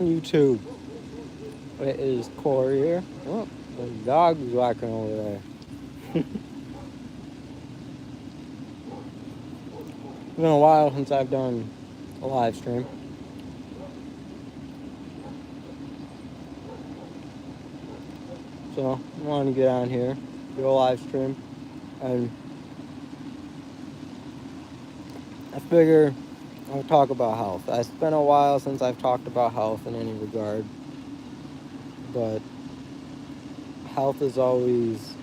YouTube. It is Corey here. Oh, the dog's walking over there. It's been a while since I've done a live stream. So I wanted to get on here, do a live stream, and I figure I'll talk about health. It's been a while since I've talked about health in any regard, but health is always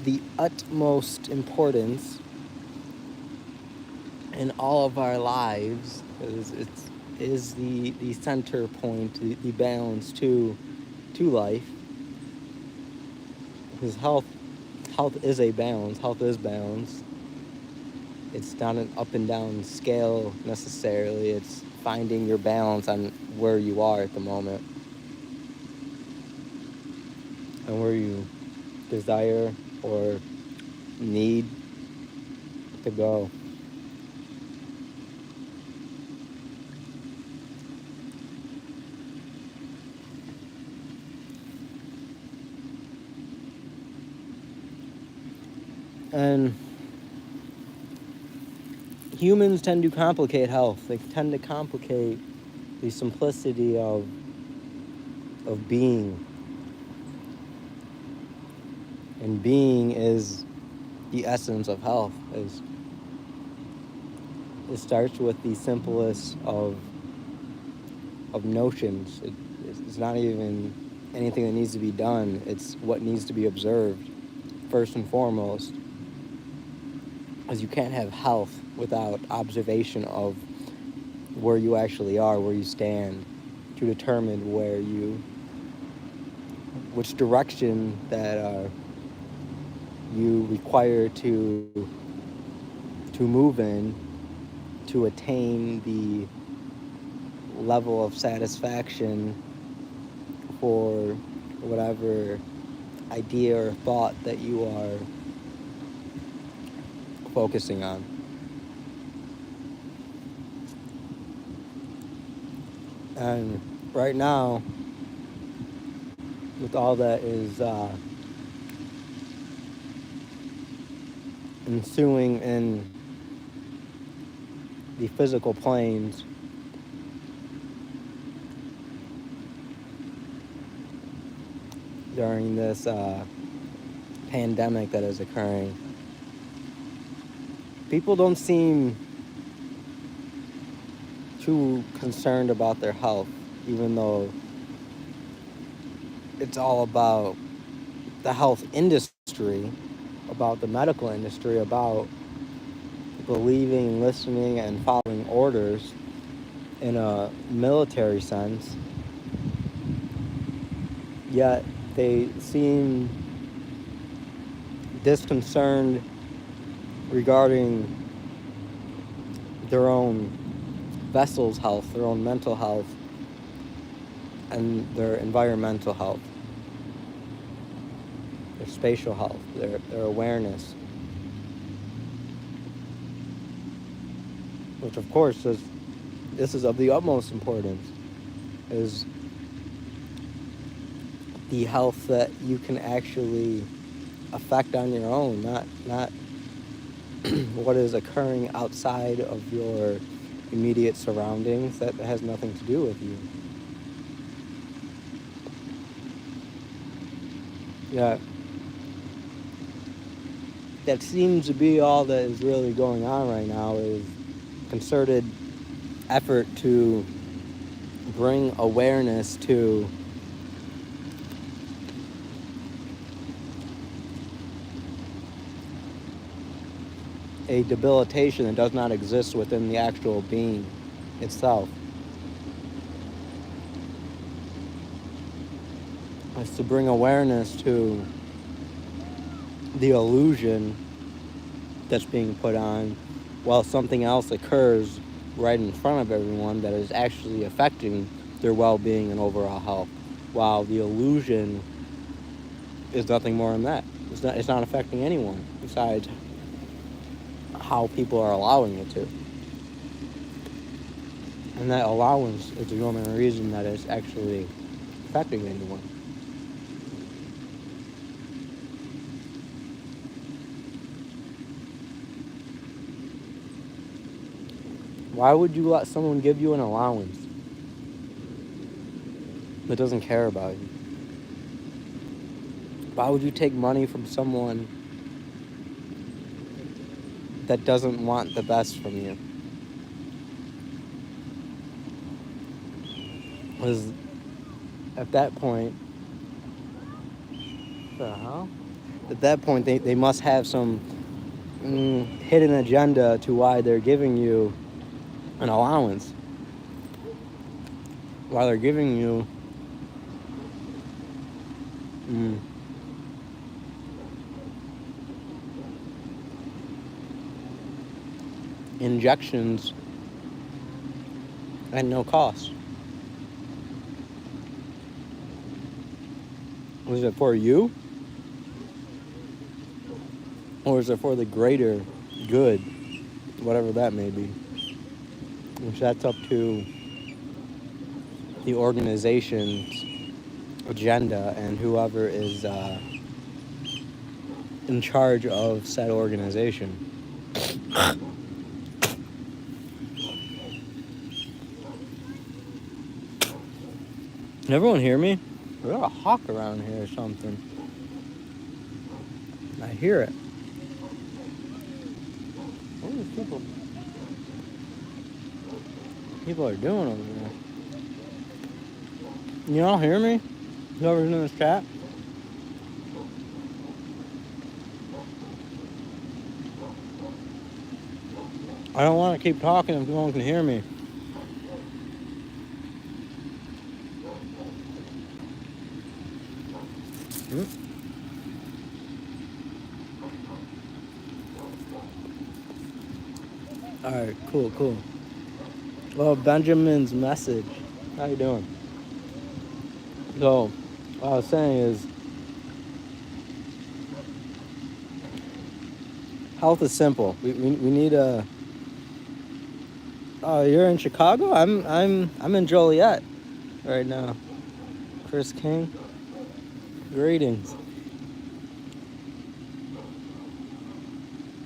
the utmost importance in all of our lives. It is the center point, the balance to life. Because health is a balance. Health is balance. It's not an up and down scale necessarily. It's finding your balance on where you are at the moment and where you desire or need to go. And humans tend to complicate health. They tend to complicate the simplicity of being. And being is the essence of health. It starts with the simplest of notions. It's not even anything that needs to be done. It's what needs to be observed first and foremost. Because you can't have health without observation of where you actually are, where you stand, to determine which direction that you require to move in to attain the level of satisfaction for whatever idea or thought that you are focusing on. And right now, with all that is ensuing in the physical planes, during this pandemic that is occurring, people don't seem too concerned about their health, even though it's all about the health industry, about the medical industry, about believing, listening, and following orders in a military sense. Yet they seem disconcerted regarding their own vessel's health, their own mental health, and their environmental health, their spatial health, their awareness. Which of course this is of the utmost importance, is the health that you can actually affect on your own, not what is occurring outside of your immediate surroundings. That has nothing to do with you. Yeah, that seems to be all that is really going on right now, is concerted effort to bring awareness to a debilitation that does not exist within the actual being itself. It's to bring awareness to the illusion that's being put on while something else occurs right in front of everyone that is actually affecting their well-being and overall health, while the illusion is nothing more than that. It's not affecting anyone besides how people are allowing it to. And that allowance is the only reason that it's actually affecting anyone. Why would you let someone give you an allowance that doesn't care about you? Why would you take money from someone that doesn't want the best from you? Because at that point, they must have some hidden agenda to why they're giving you an allowance. Why they're giving you injections at no cost. Was it for you? Or is it for the greater good, whatever that may be? Which that's up to the organization's agenda and whoever is in charge of said organization. Can everyone hear me? There's a hawk around here or something. I hear it. What are these people are doing over there? You all hear me? Whoever's in this chat? I don't want to keep talking if no one can hear me. Alright, cool. Well, Benjamin's message. How you doing? So, what I was saying is, health is simple. We need a. Oh, you're in Chicago? I'm in Joliet right now. Chris King. Greetings.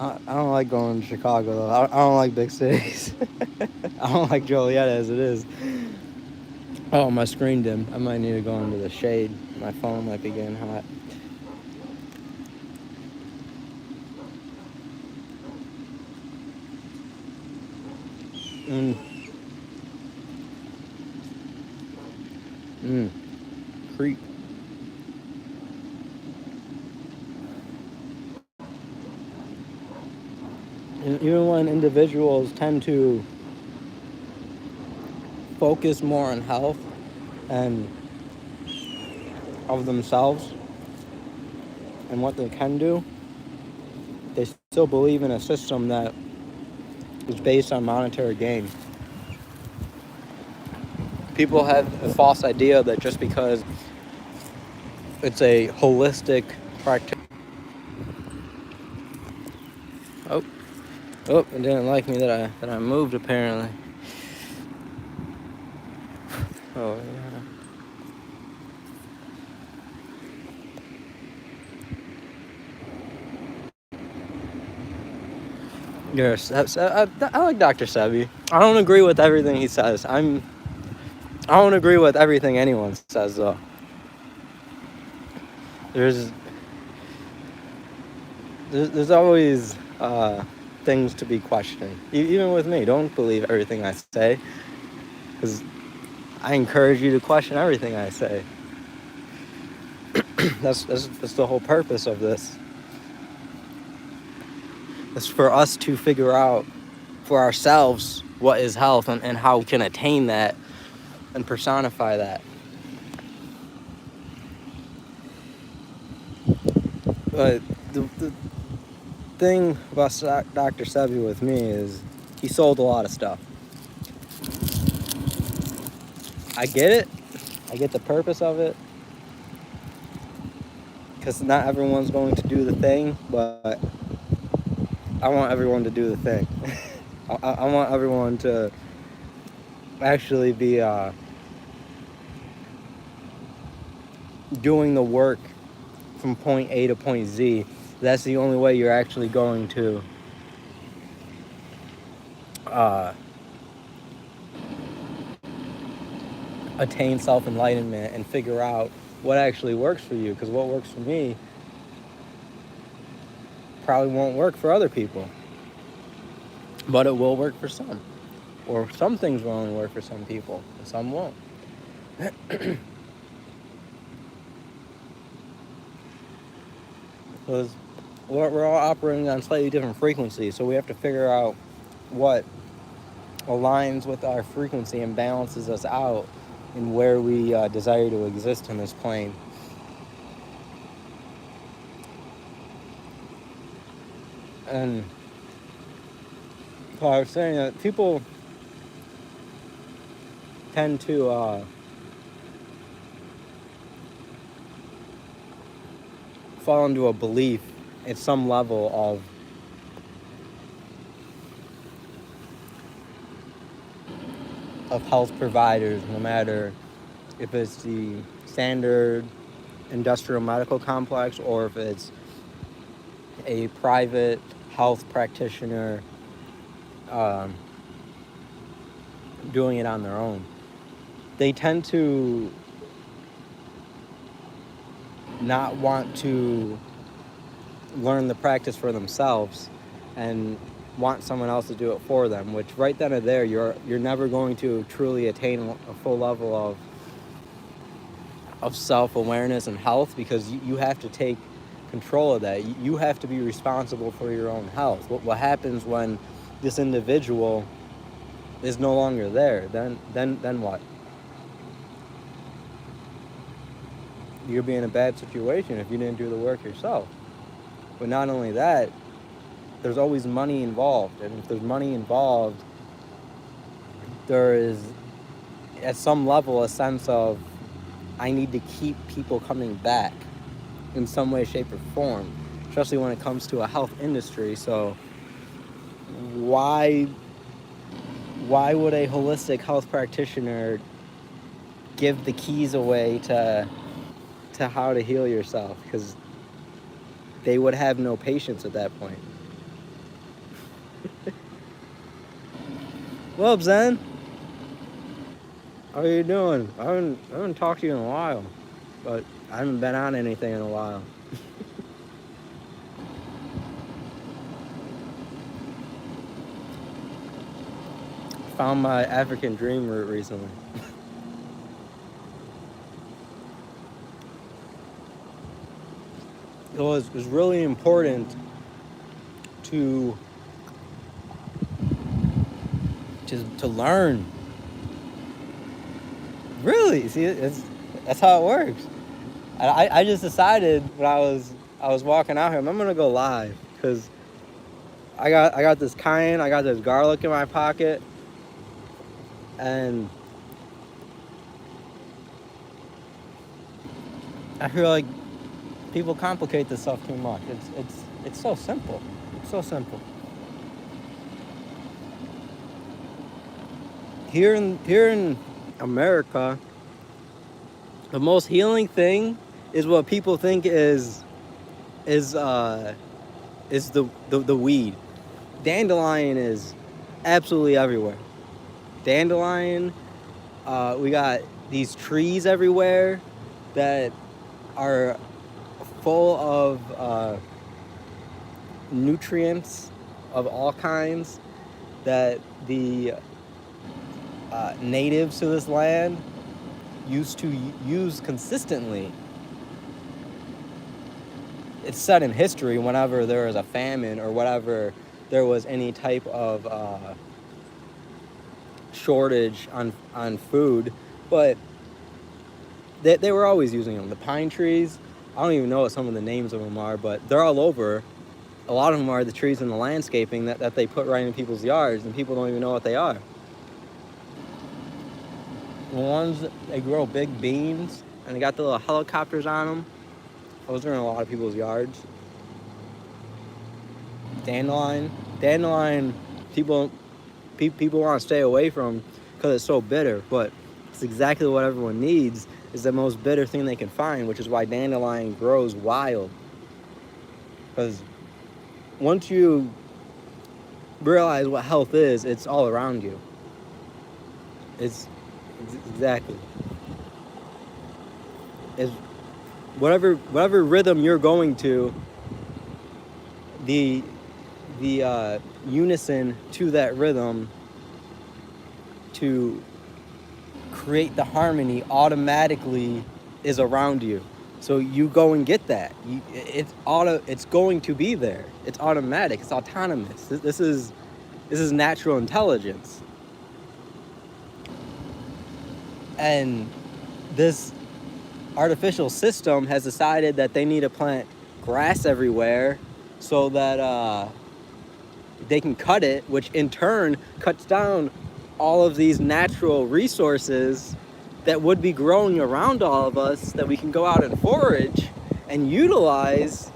I don't like going to Chicago though. I don't like big cities. I don't like Joliet as it is. Oh, my screen dimmed. I might need to go into the shade. My phone might be getting hot. Creep. Even when individuals tend to focus more on health and of themselves and what they can do, they still believe in a system that is based on monetary gain. People have a false idea that just because it's a holistic practice. Oh, it didn't like me that I moved apparently. Oh yeah. Yes, I like Dr. Sebi. I don't agree with everything he says. I don't agree with everything anyone says though. There's always things to be questioned. Even with me, don't believe everything I say, because I encourage you to question everything I say. That's the whole purpose of this. It's for us to figure out for ourselves what is health and how we can attain that and personify that. But the thing about Dr. Sebi with me is he sold a lot of stuff. I get it. I get the purpose of it. Because not everyone's going to do the thing, but I want everyone to do the thing. I want everyone to actually be doing the work from point A to point Z. That's the only way you're actually going to attain self-enlightenment and figure out what actually works for you. Because what works for me probably won't work for other people, but it will work for some. Or some things will only work for some people, and some won't. Because we're all operating on slightly different frequencies, so we have to figure out what aligns with our frequency and balances us out in where we desire to exist in this plane. And so I was saying that people tend to fall into a belief at some level of health providers, no matter if it's the standard industrial medical complex or if it's a private health practitioner doing it on their own. They tend to not want to learn the practice for themselves and want someone else to do it for them, which right then and there you're never going to truly attain a full level of self-awareness and health, because you have to take control of that. You have to be responsible for your own health. What happens when this individual is no longer there? Then what? You'll be in a bad situation if you didn't do the work yourself. But not only that, there's always money involved. And if there's money involved, there is, at some level, a sense of, I need to keep people coming back in some way, shape, or form, especially when it comes to a health industry. So why would a holistic health practitioner give the keys away to how to heal yourself? Because they would have no patience at that point. What up, Zen? How are you doing? I haven't talked to you in a while, but I haven't been on anything in a while. Found my African dream route recently. It was really important to learn. Really, see, that's how it works. I just decided when I was walking out here, I'm gonna go live because I got this cayenne, I got this garlic in my pocket, and I feel like people complicate this stuff too much. It's so simple. It's so simple. Here in America, the most healing thing is what people think is the weed. Dandelion is absolutely everywhere. Dandelion, we got these trees everywhere that are full of nutrients of all kinds that the natives to this land used to use consistently. It's said in history, whenever there was a famine or whatever, there was any type of shortage on food, but they were always using them. The pine trees, I don't even know what some of the names of them are, but they're all over. A lot of them are the trees in the landscaping that they put right in people's yards, and people don't even know what they are. The ones, they grow big beans, and they got the little helicopters on them. Those are in a lot of people's yards. Dandelion, people want to stay away from, because it's so bitter, but it's exactly what everyone needs, is the most bitter thing they can find, which is why dandelion grows wild. Because once you realize what health is, it's all around you. It's exactly. It's whatever rhythm you're going to, the unison to that rhythm to create the harmony automatically is around you. So you go and get that. It's going to be there. It's automatic. It's autonomous. This is natural intelligence. And this artificial system has decided that they need to plant grass everywhere so that they can cut it, which in turn cuts down all of these natural resources that would be growing around all of us that we can go out and forage and utilize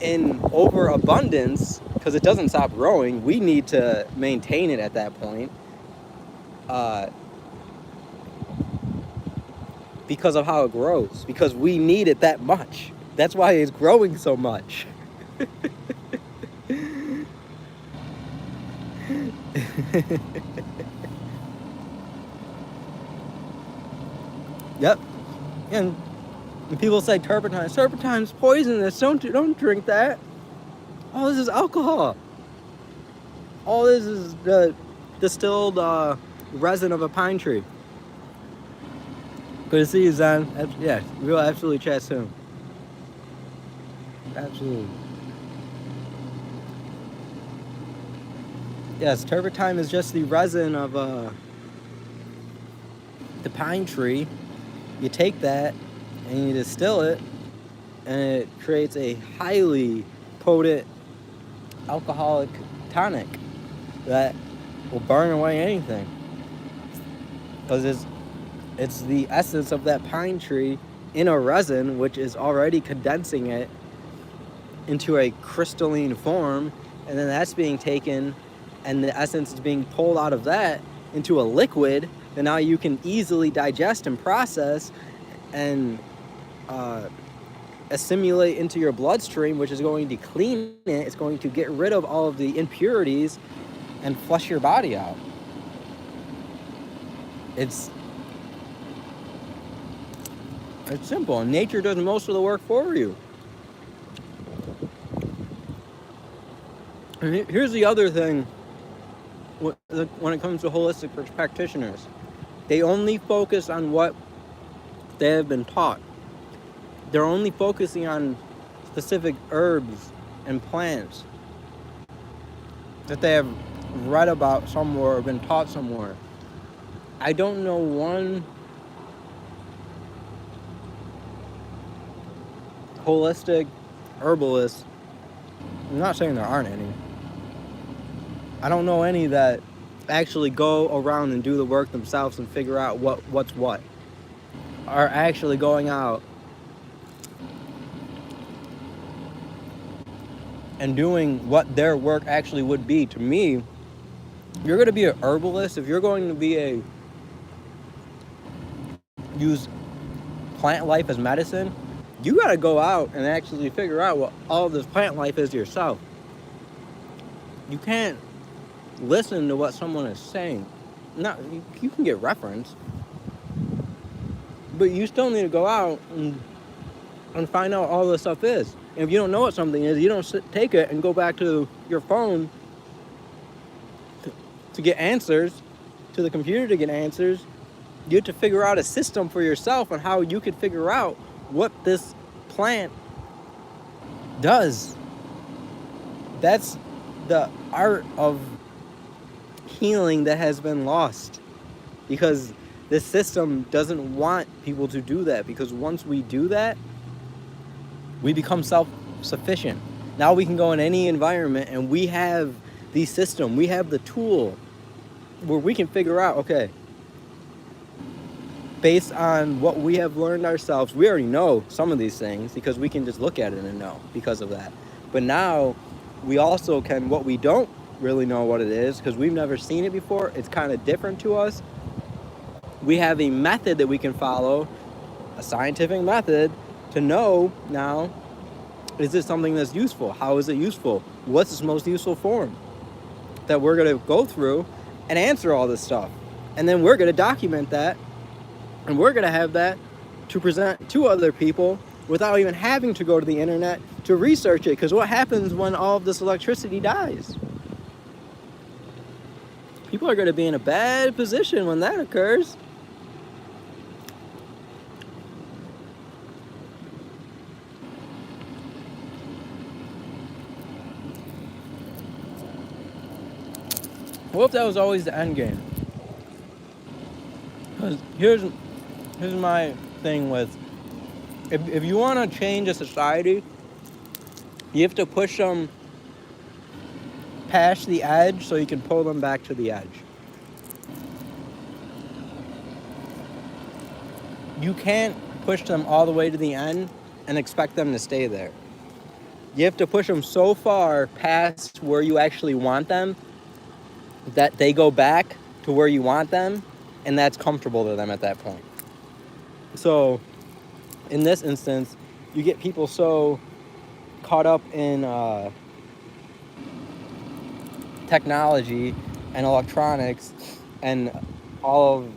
in overabundance, because it doesn't stop growing. We need to maintain it at that point. Because of how it grows, because we need it that much. That's why it's growing so much. Yep. And people say turpentine's poisonous. Don't drink that. Oh, this is alcohol. All this is the distilled resin of a pine tree. Good to see you, Zen. Yeah, we'll absolutely chat soon. Absolutely. Yes, turpentine is just the resin of the pine tree. You take that and you distill it, and it creates a highly potent alcoholic tonic that will burn away anything. Because it's the essence of that pine tree in a resin, which is already condensing it into a crystalline form, and then that's being taken, and the essence is being pulled out of that into a liquid that now you can easily digest and process and assimilate into your bloodstream, which is going to clean it. It's going to get rid of all of the impurities and flush your body out. It's simple. Nature does most of the work for you. And here's the other thing when it comes to holistic practitioners. They only focus on what they have been taught. They're only focusing on specific herbs and plants that they have read about somewhere or been taught somewhere. I don't know one holistic herbalist. I'm not saying there aren't any. I don't know any that actually go around and do the work themselves and figure out what's what. Are actually going out and doing what their work actually would be. To me, you're going to be a herbalist, if you're going to be use plant life as medicine, you got to go out and actually figure out what all this plant life is yourself. You can't listen to what someone is saying. Not, you can get reference, but you still need to go out and find out all this stuff is. And if you don't know what something is, you don't take it and go back to your phone to get answers, to the computer to get answers. You have to figure out a system for yourself on how you could figure out what this plant does. That's the art of healing that has been lost, because this system doesn't want people to do that, because once we do that, we become self-sufficient. Now we can go in any environment and we have the system, we have the tool where we can figure out, okay, based on what we have learned ourselves, we already know some of these things because we can just look at it and know because of that. But now we also can, what we don't really know what it is because we've never seen it before. It's kind of different to us. We have a method that we can follow, a scientific method, to know now, is this something that's useful? How is it useful? What's its most useful form? That we're going to go through and answer all this stuff. And then we're going to document that, and we're going to have that to present to other people without even having to go to the internet to research it. Because what happens when all of this electricity dies? People are going to be in a bad position when that occurs. What if that was always the end game? Because here's my thing with, if you want to change a society, you have to push them past the edge so you can pull them back to the edge. You can't push them all the way to the end and expect them to stay there. You have to push them so far past where you actually want them that they go back to where you want them, and that's comfortable to them at that point. So in this instance, you get people so caught up in technology and electronics and all of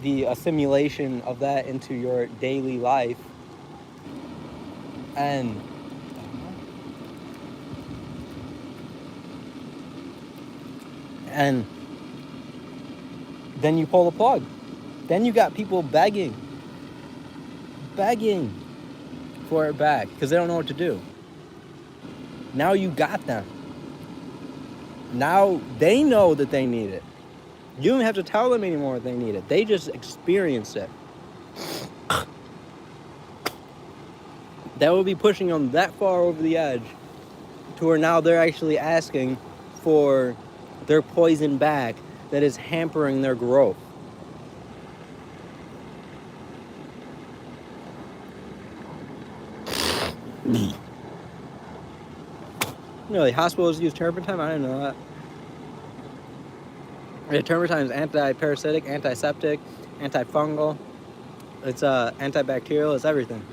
the assimilation of that into your daily life, and then you pull the plug. Then you got people begging for it back because they don't know what to do. Now you got them. Now they know that they need it. You don't have to tell them anymore that they need it. They just experience it. That will be pushing them that far over the edge to where now they're actually asking for their poison back that is hampering their growth. Really, hospitals use turpentine? I didn't know that. Yeah, turpentine is anti-parasitic, antiseptic, antifungal. It's antibacterial. It's everything.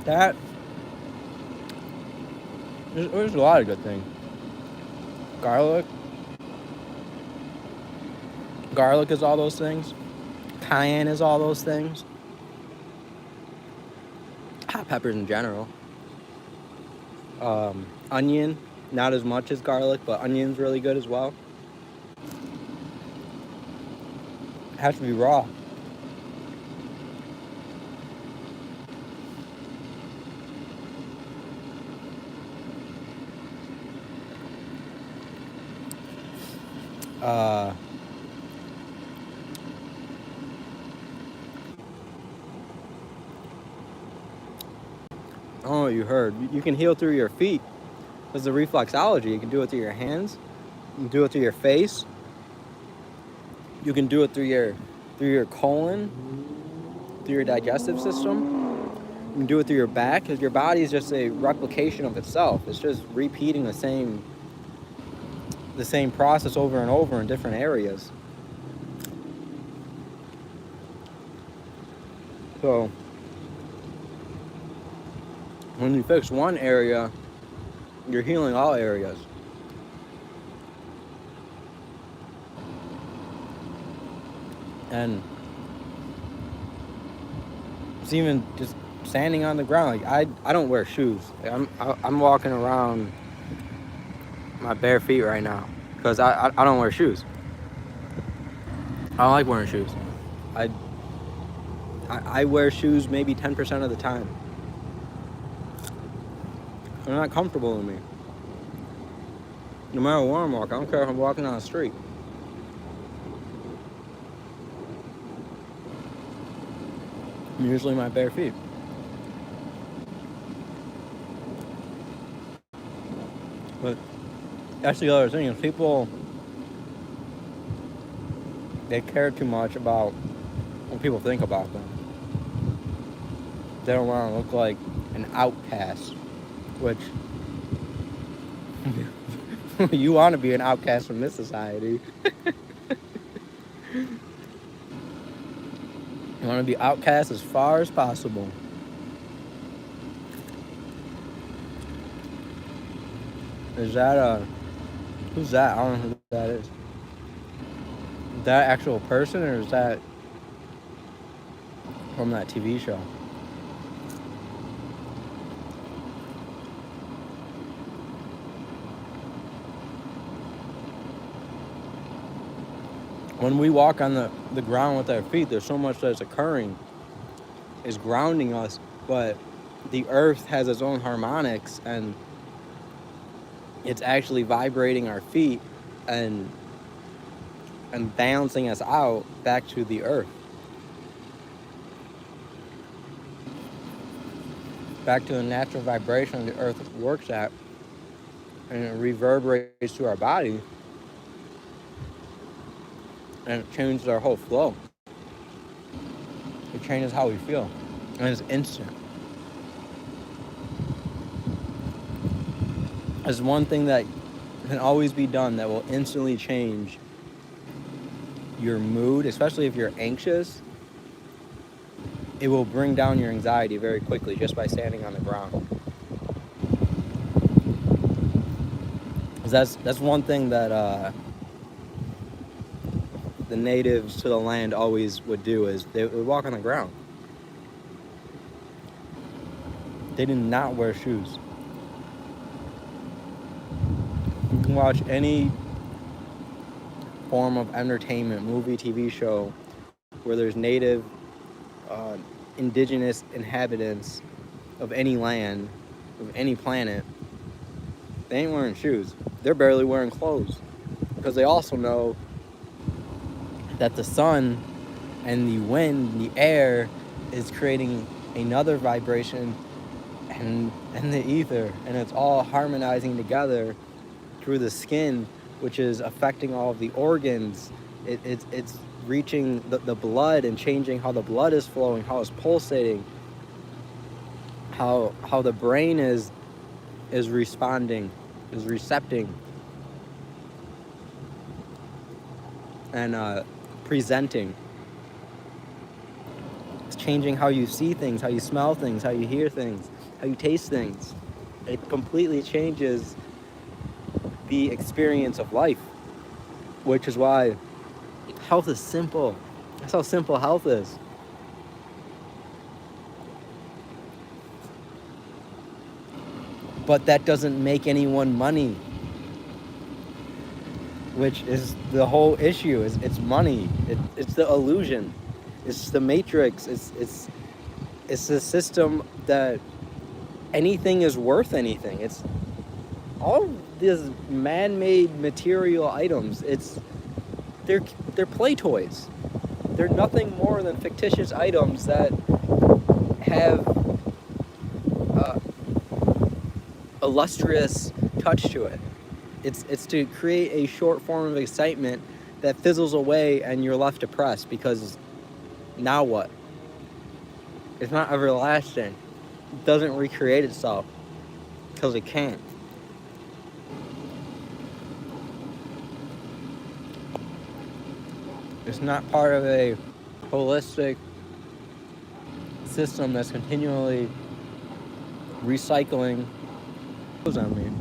That there's a lot of good things. Garlic is all those things. Cayenne is all those things. Hot peppers in general. Onion, not as much as garlic, but onion's really good as well. It has to be raw. I don't know what you heard. You can heal through your feet. There's the reflexology. You can do it through your hands. You can do it through your face. You can do it through your colon, through your digestive system. You can do it through your back because your body is just a replication of itself. It's just repeating the same process over and over in different areas. So when you fix one area, you're healing all areas. And it's even just standing on the ground. Like I don't wear shoes. Like I'm walking around my bare feet right now because I don't wear shoes. I don't like wearing shoes. I wear shoes maybe 10% of the time. They're not comfortable with me. No matter where I'm walking, I don't care if I'm walking on the street. I'm usually my bare feet. But that's the other thing, is people, they care too much about what people think about them. They don't want to look like an outcast, which you want to be an outcast from this society. You want to be outcast as far as possible. Is that who's that? I don't know who that is. Is that actual person, or is that from that TV show? When we walk on the ground with our feet, there's so much that's occurring, is grounding us, but the earth has its own harmonics, and it's actually vibrating our feet and balancing us out back to the earth, back to the natural vibration the earth works at, and it reverberates to our body, and it changes our whole flow. It changes how we feel, and it's instant. There's one thing that can always be done that will instantly change your mood, especially if you're anxious. It will bring down your anxiety very quickly just by standing on the ground. That's one thing that the natives to the land always would do, is they would walk on the ground. They did not wear shoes. You can watch any form of entertainment, movie, TV show, where there's native, indigenous inhabitants of any land, of any planet. They ain't wearing shoes. They're barely wearing clothes, because they also know that the sun and the wind, and the air, is creating another vibration, and the ether, and it's all harmonizing together through the skin, which is affecting all of the organs. It's reaching the blood and changing how the blood is flowing, how it's pulsating, how the brain is responding, is recepting, and presenting. It's changing how you see things, how you smell things, how you hear things, how you taste things. It completely changes the experience of life, which is why health is simple. That's how simple health is. But that doesn't make anyone money, which is the whole issue. It's money. It's the illusion. It's the matrix. It's the system that anything is worth anything. It's all these man-made material items. They're play toys. They're nothing more than fictitious items that have illustrious touch to it. It's to create a short form of excitement that fizzles away, and you're left depressed, because now what? It's not everlasting. It doesn't recreate itself, because it can't. It's not part of a holistic system that's continually recycling on me.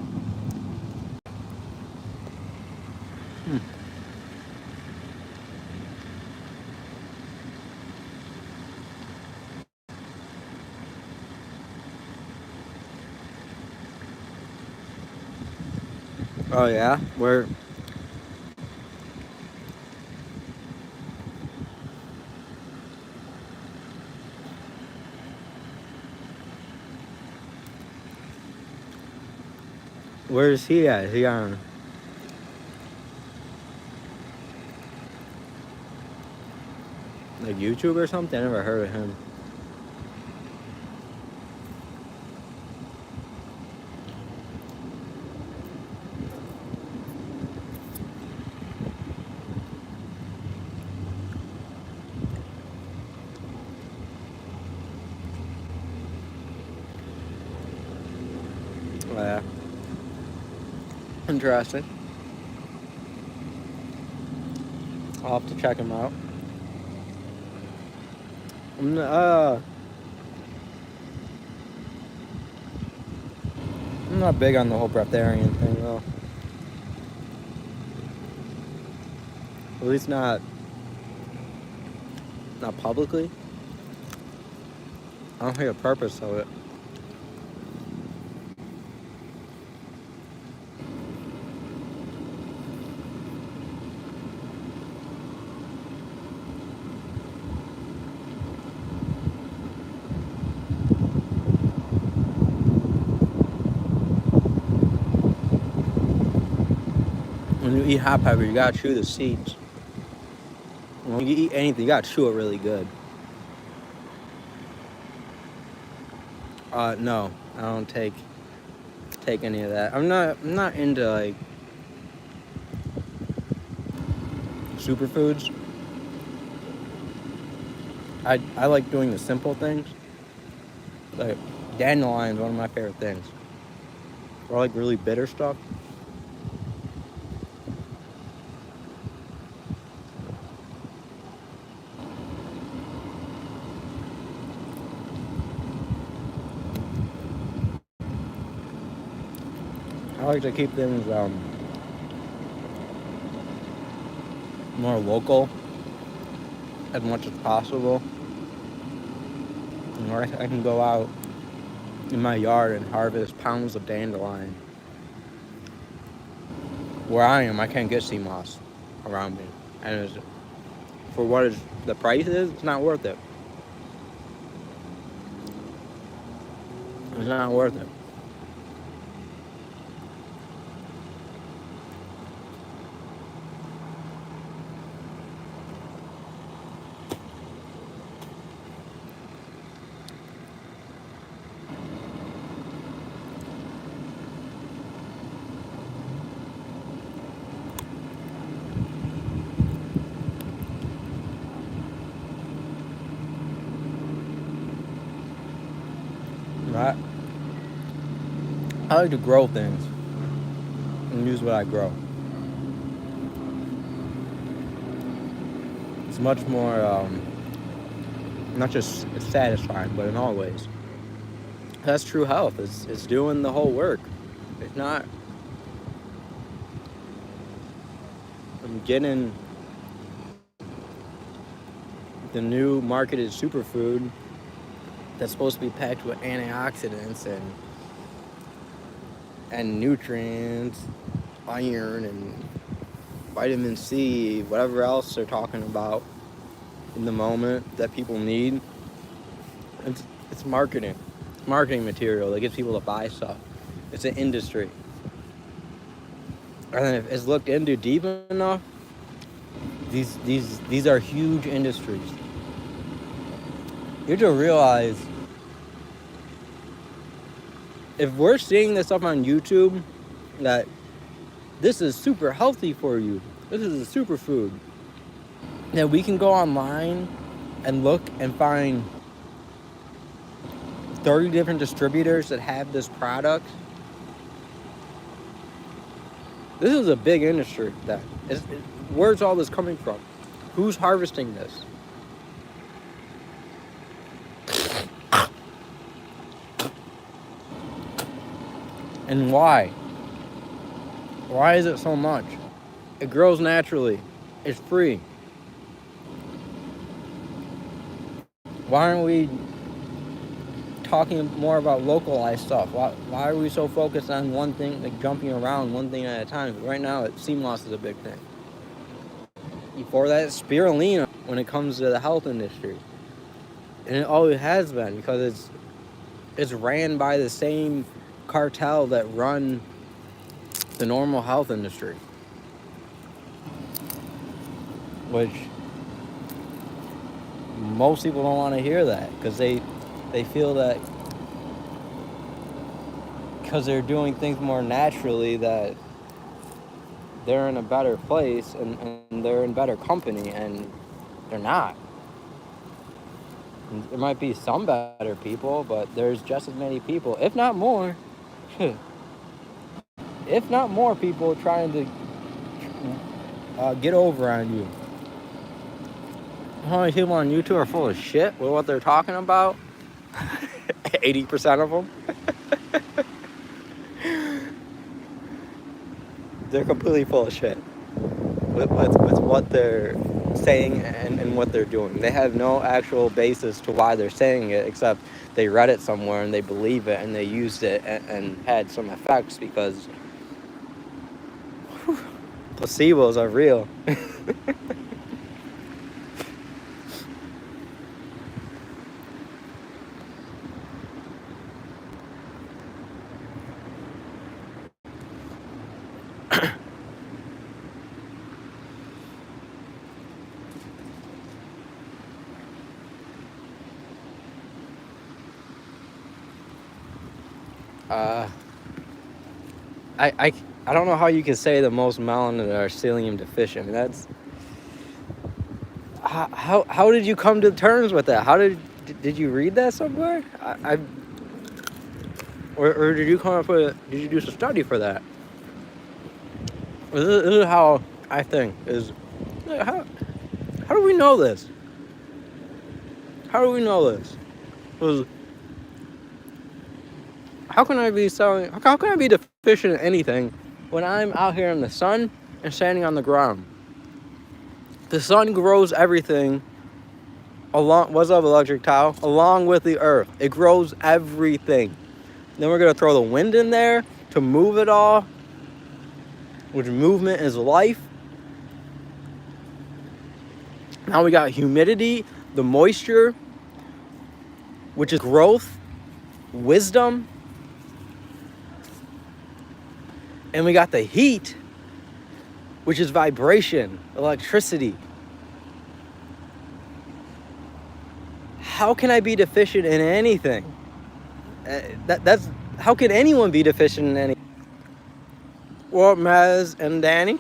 Oh yeah? Where's he at? Is he on like YouTube or something? I never heard of him. Yeah. Interesting. I'll have to check them out. I'm, I'm not big on the whole breatharian thing, though. At least not publicly. I don't see a purpose of it. When you eat hot pepper, you gotta chew the seeds. When you eat anything, you gotta chew it really good. No, I don't take any of that. I'm not into like superfoods. I like doing the simple things. Like dandelion is one of my favorite things. Or like really bitter stuff. I like to keep things more local as much as possible. You know, I can go out in my yard and harvest pounds of dandelion. Where I am, I can't get sea moss around me, and for what the price is, it's not worth it. It's not worth it. Right? I like to grow things and use what I grow. It's much more not just satisfying, but in all ways. That's true health. It's doing the whole work. It's not. I'm getting the new marketed superfood that's supposed to be packed with antioxidants and nutrients, iron and vitamin C, whatever else they're talking about in the moment that people need. It's marketing. It's marketing material that gets people to buy stuff. It's an industry. And then if it's looked into deep enough, these are huge industries. You have to realize, if we're seeing this up on YouTube, that this is super healthy for you, this is a superfood, then we can go online and look and find 30 different distributors that have this product. This is a big industry. Where's all this coming from? Who's harvesting this? And why? Why is it so much? It grows naturally. It's free. Why aren't we talking more about localized stuff? Why are we so focused on one thing, like jumping around one thing at a time? Right now, sea moss is a big thing. Before that, spirulina when it comes to the health industry. And it always has been, because it's ran by the same cartel that run the normal health industry, which most people don't want to hear that, because they feel that because they're doing things more naturally that they're in a better place and they're in better company, and they're not. There might be some better people, but there's just as many people, if not more, if not more people trying to get over on you. How many people on YouTube are full of shit with what they're talking about? 80% of them. They're completely full of shit with what they're saying and what they're doing. They have no actual basis to why they're saying it, except they read it somewhere and they believe it and they used it and had some effects because placebos are real. I don't know how you can say that most melanin are selenium deficient. I mean, that's how did you come to terms with that? How did you read that somewhere? Or did you come up with? Did you do some study for that? This is how I think is. How do we know this? How do we know this? Because how can I be selling? How can I be deficient in anything when I'm out here in the sun and standing on the ground? The sun grows everything along. What's up, electric towel? Along with the earth, it grows everything. Then we're gonna throw the wind in there to move it all, which movement is life. Now we got humidity, the moisture, which is growth, wisdom. And we got the heat, which is vibration, electricity. How can I be deficient in anything? That's how can anyone be deficient in anything? Well, Maz and Danny,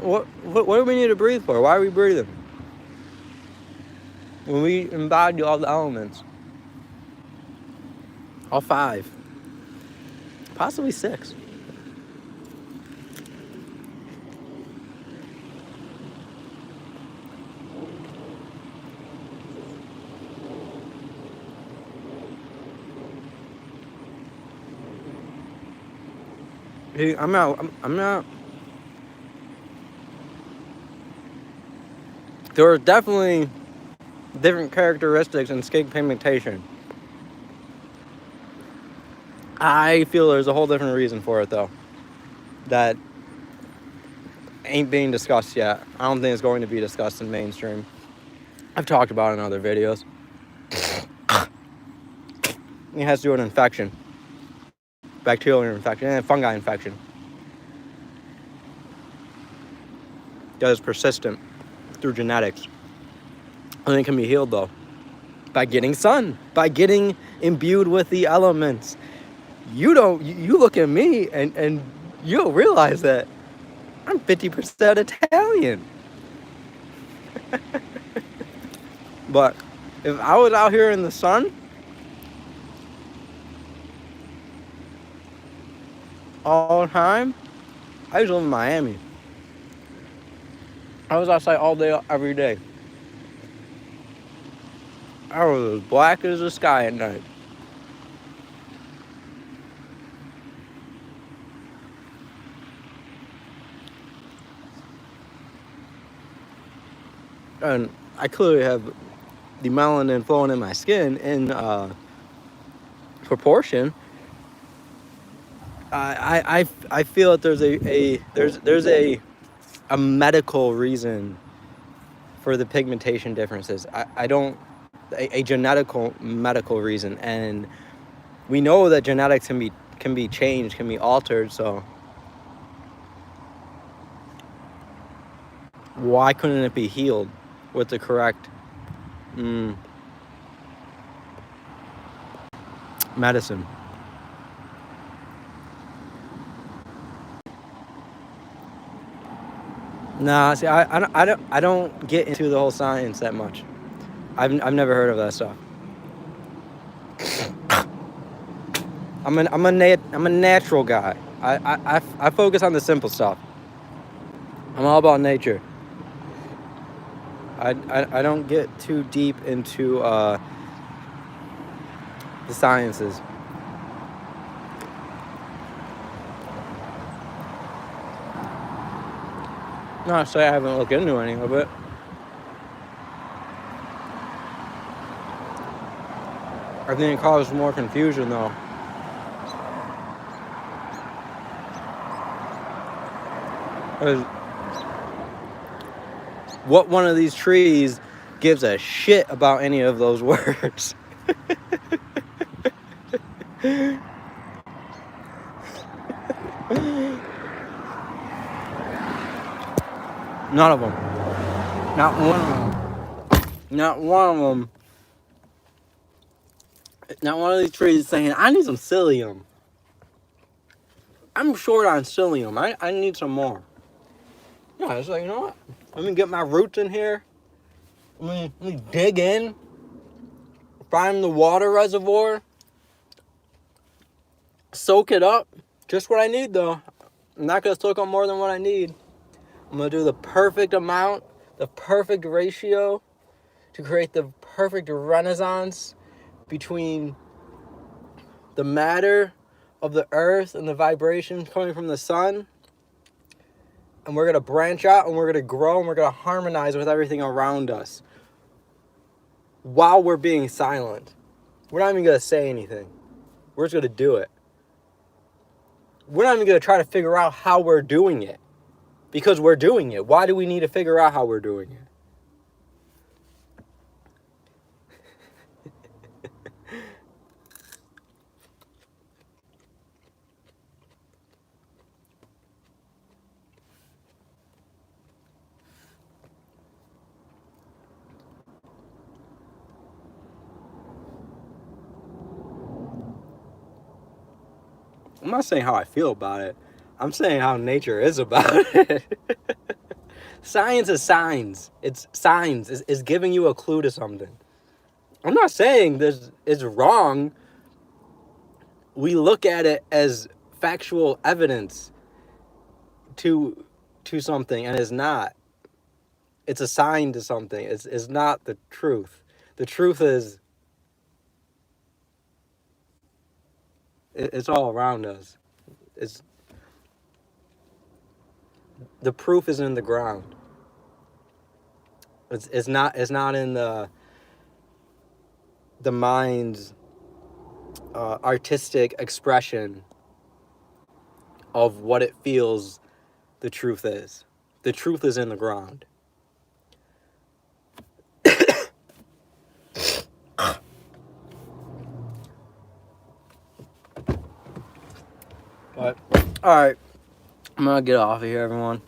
what do we need to breathe for? Why are we breathing? When we embody all the elements, all 5, possibly 6. I'm not. There are definitely different characteristics in skin pigmentation. I feel there's a whole different reason for it, though, that ain't being discussed yet. I don't think it's going to be discussed in mainstream. I've talked about it in other videos. It has to do with an infection. Bacterial infection and fungi infection. That is persistent through genetics. And it can be healed, though, by getting sun, by getting imbued with the elements. You look at me and you'll realize that I'm 50% Italian. But if I was out here in the sun all the time, I used to live in Miami. I was outside all day, every day. I was as black as the sky at night. And I clearly have the melanin flowing in my skin in proportion. I feel that there's a medical reason for the pigmentation differences. I don't a genetical medical reason, and we know that genetics can be changed, can be altered. So why couldn't it be healed with the correct medicine? Nah, see, I don't get into the whole science that much. I've never heard of that stuff. I'm a natural guy. I focus on the simple stuff. I'm all about nature. I don't get too deep into the sciences. Not to say I haven't looked into any of it. I think it causes more confusion though. Because what one of these trees gives a shit about any of those words? None of them. Not one of them. Not one of them. Not one of these trees saying, I need some psyllium. I'm short on psyllium. I need some more. Yeah, it's like, you know what? Let me get my roots in here. Let me dig in. Find the water reservoir. Soak it up. Just what I need, though. I'm not going to soak up more than what I need. I'm going to do the perfect amount, the perfect ratio to create the perfect renaissance between the matter of the earth and the vibrations coming from the sun. And we're going to branch out and we're going to grow and we're going to harmonize with everything around us while we're being silent. We're not even going to say anything. We're just going to do it. We're not even going to try to figure out how we're doing it. Because we're doing it. Why do we need to figure out how we're doing it? I'm not saying how I feel about it. I'm saying how nature is about it. Science is signs. It's signs. It's giving you a clue to something. I'm not saying this is wrong. We look at it as factual evidence to something, and it's not. It's a sign to something. It's not the truth. The truth is it's all around us. It's the proof is in the ground. It's not in the mind's artistic expression of what it feels the truth is. The truth is in the ground. But, alright, I'm gonna get off of here, everyone.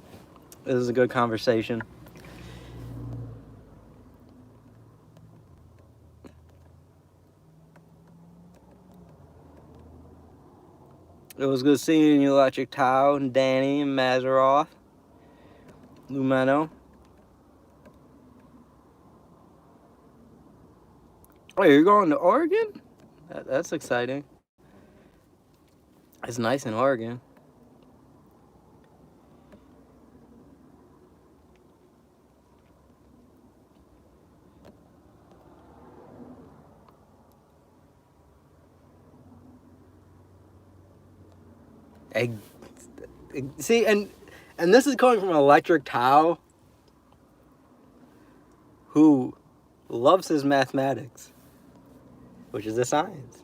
This is a good conversation. It was good seeing you, Electric Tao, and Danny, and Mazeroth, Lumeno. Oh, you're going to Oregon? That's exciting. It's nice in Oregon. See, and this is coming from Electric Tao, who loves his mathematics, which is a science.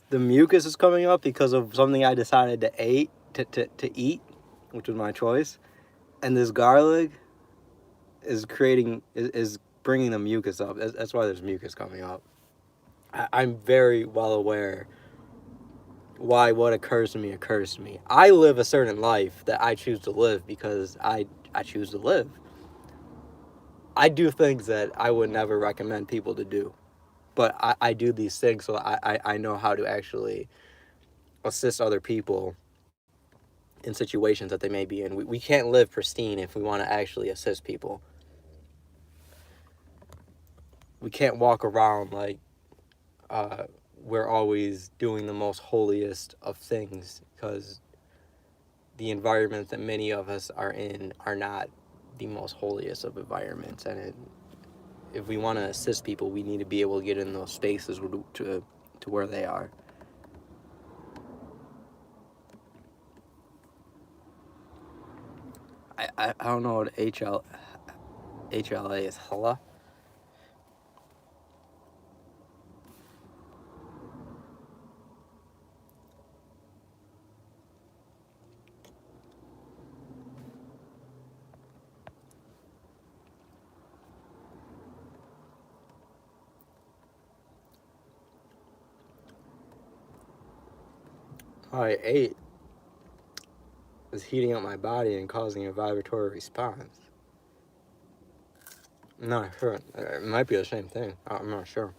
The mucus is coming up because of something I decided to eat, which was my choice. And this garlic is bringing the mucus up. That's why there's mucus coming up. I'm very well aware why what occurs to me. I live a certain life that I choose to live because I choose to live. I do things that I would never recommend people to do. but I do these things, so I know how to actually assist other people in situations that they may be in. We can't live pristine if we want to actually assist people. We can't walk around like we're always doing the most holiest of things, because the environments that many of us are in are not the most holiest of environments. And if we want to assist people, we need to be able to get in those spaces to where they are. I don't know what HLA is. Hella. Alright, 8 is heating up my body and causing a vibratory response. I'm not sure. It might be the same thing. I'm not sure.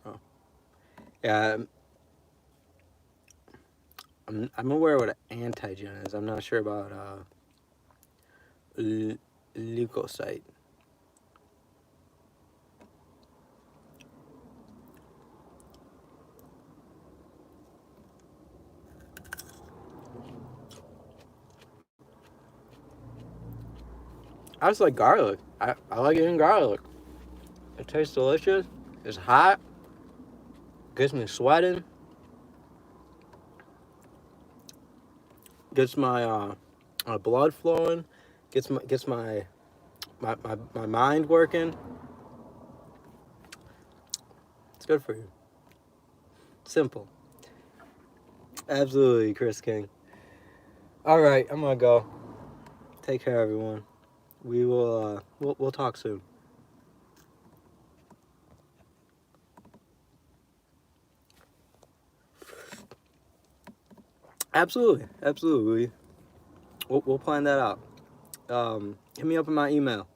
Oh. Yeah, I'm aware what an antigen is. I'm not sure about leukocyte. I just like garlic. I like eating garlic. It tastes delicious. It's hot. Gets me sweating. Gets my blood flowing. Gets my mind working. It's good for you. Simple. Absolutely, Chris King. All right, I'm gonna go. Take care, everyone. We will. We'll talk soon. Absolutely. We'll plan that out. Hit me up in my email.